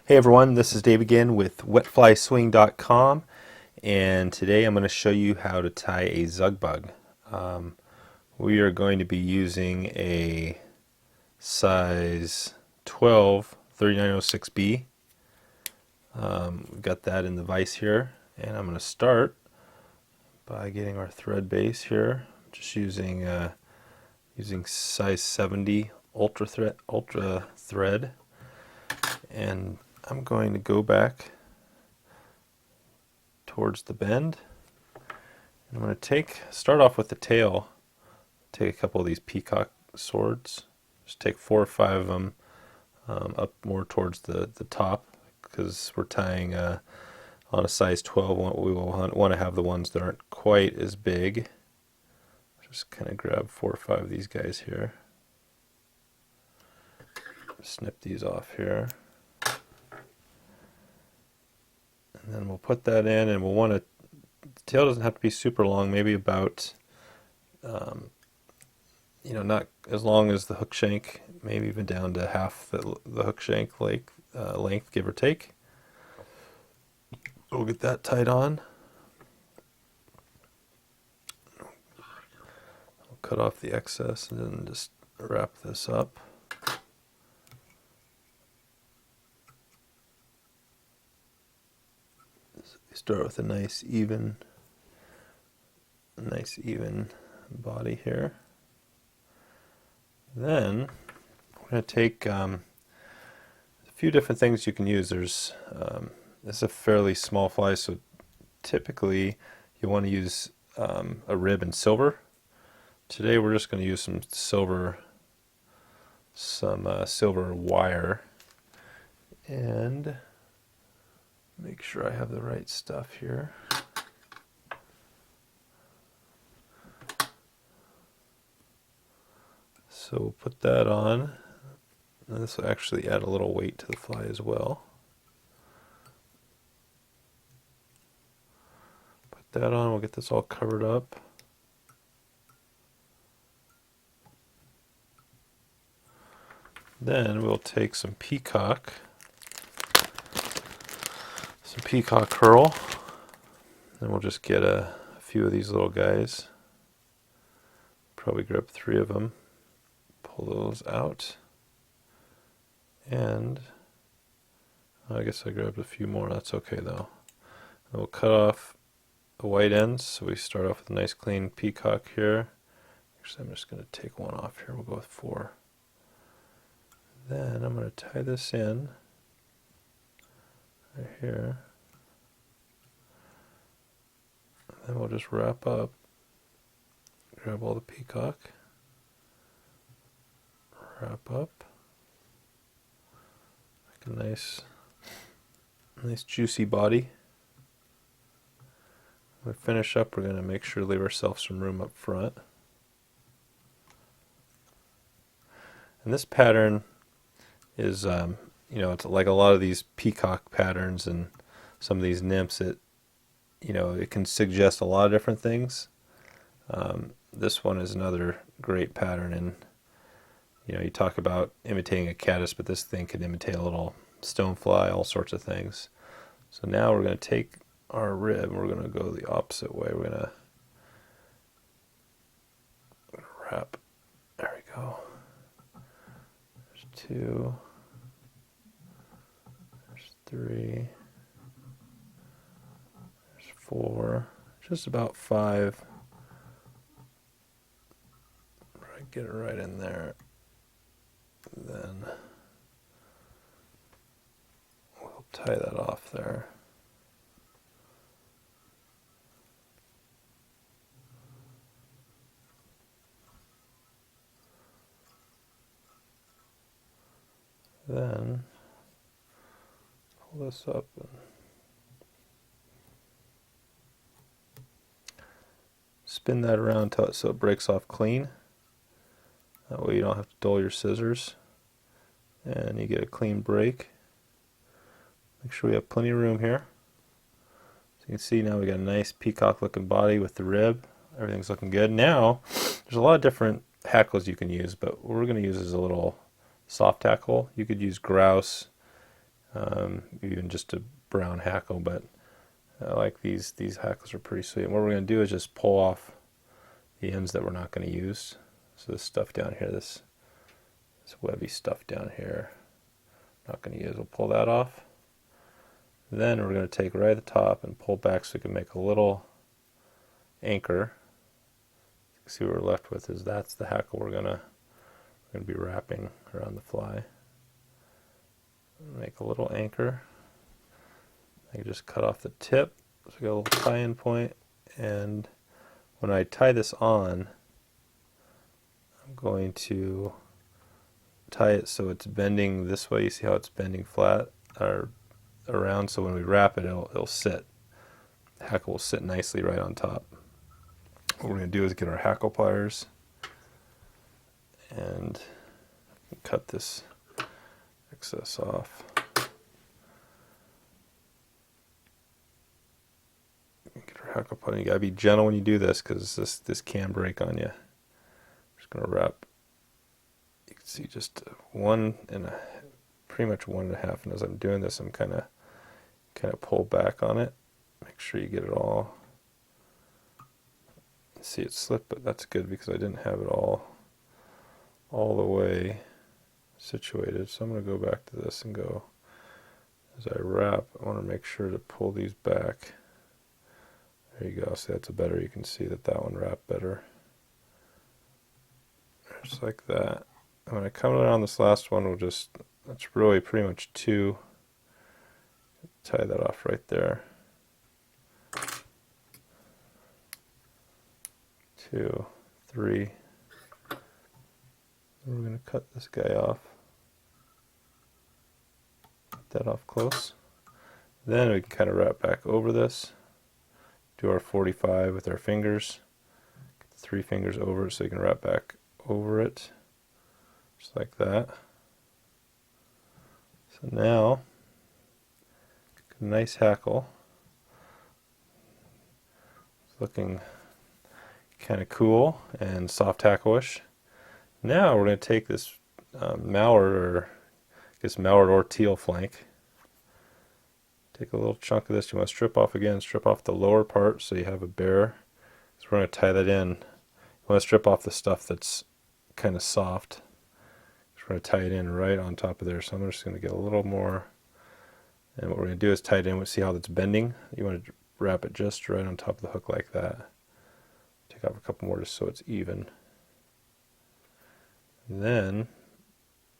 Hey everyone, this is Dave again with wetflyswing.com, and today I'm going to show you how to tie a Zug Bug. We are going to be using a size 12 3906B. We've got that in the vise here, and I'm going to start by getting our thread base here. Just using size 70 ultra thread, and I'm going to go back towards the bend. I'm going to start off with the tail. Take a couple of these peacock swords. Just take 4 or 5 of them up more towards the top, because we're tying on a size 12. We will want to have the ones that aren't quite as big. Just kind of grab 4 or 5 of these guys here. Snip these off here. And then we'll put that in, and we'll want to, the tail doesn't have to be super long, maybe about, not as long as the hook shank, maybe even down to half the hook shank length, give or take. We'll get that tied on. We'll cut off the excess and then just wrap this up. Start with a nice even body here. Then we're going to take a few different things you can use. This is a fairly small fly, so typically you want to use a rib in silver. Today we're just going to use some silver wire, and make sure I have the right stuff here. So we'll put that on. And this will actually add a little weight to the fly as well. Put that on, we'll get this all covered up. Then we'll take some peacock curl, and we'll just get a few of these little guys. Probably grab 3 of them, pull those out, and I guess I grabbed a few more. That's okay though. And we'll cut off the white ends, so we start off with a nice clean peacock here. Actually, I'm just going to take one off here. We'll go with 4. Then I'm going to tie this in right here. Then we'll just wrap up, grab all the peacock, wrap up, like a nice juicy body. When we finish up, we're going to make sure to leave ourselves some room up front. And this pattern is, it's like a lot of these peacock patterns and some of these nymphs. It can suggest a lot of different things. This one is another great pattern, and you talk about imitating a caddis, but this thing can imitate a little stonefly, all sorts of things. So now we're going to take our rib and we're going to go the opposite way. We're going to wrap. There we go. There's 2. There's 3. 4, just about 5. Get it right in there. Then we'll tie that off there. Then pull this up and spin that around so it breaks off clean. That way you don't have to dull your scissors, and you get a clean break. Make sure we have plenty of room here. So you can see now we got a nice peacock looking body with the rib. Everything's looking good. Now there's a lot of different hackles you can use, but what we're going to use is a little soft hackle. You could use grouse. even just a brown hackle, but I like these hackles are pretty sweet. And what we're going to do is just pull off the ends that we're not going to use. So this stuff down here, this webby stuff down here, not going to use. We'll pull that off. Then we're going to take right at the top and pull back so we can make a little anchor. See what we're left with is that's the hackle we're gonna be wrapping around the fly. Make a little anchor. I can just cut off the tip, so we got a little tie-in point, and when I tie this on, I'm going to tie it so it's bending this way. You see how it's bending flat or around, so when we wrap it, it'll sit. The hackle will sit nicely right on top. What we're going to do is get our hackle pliers and cut this excess off. Get our hackle pliers. You got to be gentle when you do this because this can break on you. I'm just going to wrap. You can see just pretty much 1 1/2. And as I'm doing this, I'm kind of pull back on it. Make sure you get it all. See it slip, but that's good because I didn't have it all the way situated. So I'm going to go back to this and go, as I wrap, I want to make sure to pull these back. There you go. See, that's better. You can see that one wrapped better. Just like that. And when I come around this last one, that's really pretty much 2. Tie that off right there. 2, 3. We're going to cut this guy off. Cut that off close. Then we can kind of wrap back over this. Do our 45 with our fingers. Get the 3 fingers over it so you can wrap back over it. Just like that. So now, a nice hackle. It's looking kind of cool and soft hackle-ish. Now we're going to take this mallard or teal flank. Take a little chunk of this. You want to strip off the lower part so you have a bare. So we're going to tie that in. You want to strip off the stuff that's kind of soft. So we're going to tie it in right on top of there. So I'm just going to get a little more. And what we're going to do is tie it in. See how that's bending? You want to wrap it just right on top of the hook like that. Take off a couple more just so it's even. And then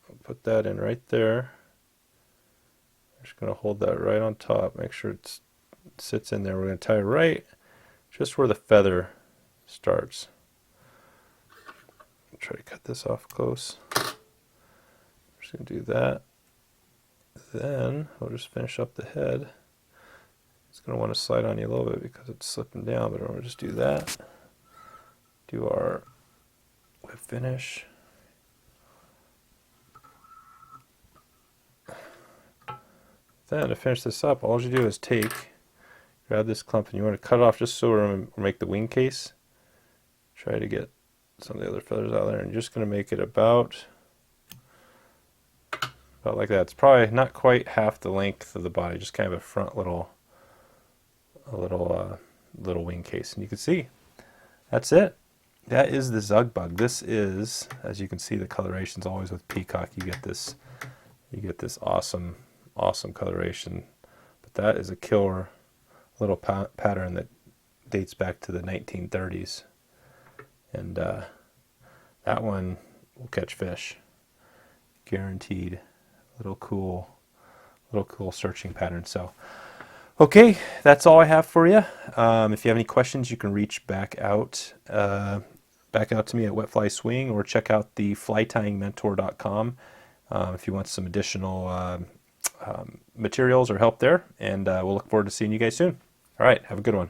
I'll put that in right there. I'm just going to hold that right on top. Make sure it sits in there. We're going to tie right just where the feather starts. I'll try to cut this off close. I'm just going to do that. Then we'll just finish up the head. It's going to want to slide on you a little bit because it's slipping down, but we'll just do that. Do our whip finish. Then to finish this up, all you do is grab this clump, and you want to cut it off just so we'll make the wing case. Try to get some of the other feathers out there, and you're just going to make it about like that. It's probably not quite half the length of the body, just kind of a front little wing case, and you can see that's it. That is the Zug Bug. This is, as you can see, the coloration's always with peacock. You get this awesome coloration. But that is a killer little pattern that dates back to the 1930s, and that one will catch fish, guaranteed. Little cool searching pattern. So, okay, that's all I have for you. If you have any questions, you can reach back out to me at Wetfly Swing, or check out the flytyingmentor.com if you want some additional materials or help there. And we'll look forward to seeing you guys soon. All right, have a good one.